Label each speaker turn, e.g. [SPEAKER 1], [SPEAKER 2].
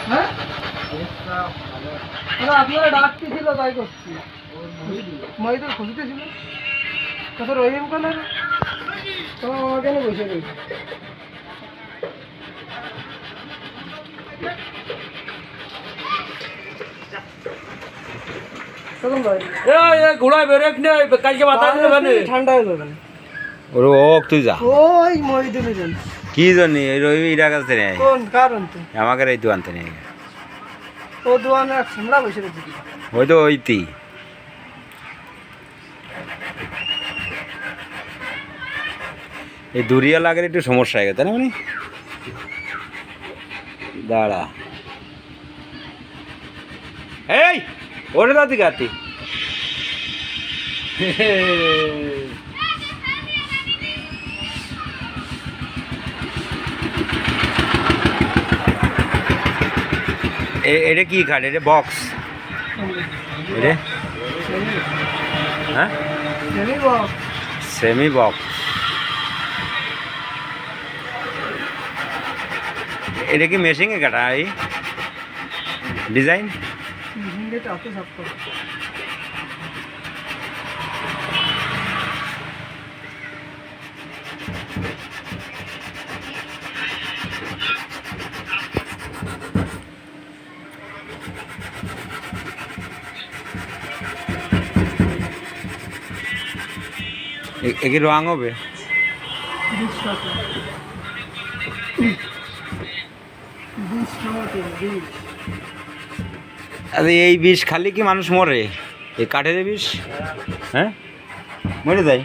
[SPEAKER 1] হ্যাঁ আপনারা ডাকতে ছিল তাই করছি মহিদুল খুঁজতে ছিল তারপর রহিম কালার তোমার আমার কেন বসে রয়েছে
[SPEAKER 2] ঘোড়ায় বেরেক নেই কালকে বাতাস দেবে না
[SPEAKER 1] ঠান্ডা হয়ে যাবে
[SPEAKER 3] ওর ও তুই যা
[SPEAKER 1] ওই মহিদুলের জন্য
[SPEAKER 3] কি জন্য রবি ইরা কাছে নেই
[SPEAKER 1] কোন কারণ তো
[SPEAKER 3] আমাকে এই দোয়ান তো নেই
[SPEAKER 1] ও দোয়ানে আমরা বসে রয়েছি
[SPEAKER 3] ওই তো ওইতি এই দুরিয়া লাগের একটু সমস্যা হয়ে গেছে না মানে দাঁড়া এই ওরে দাদি গাতি এটা কি কাঠ এটা বক্স এটা হ্যাঁ সেমি বক্স এটা কি মেশিনে কাটা এই ডিজাইন একে রং হবে আরে এই বিষ খালি কি মানুষ মরে এই কাঠের বিষ হ্যাঁ মরে যায়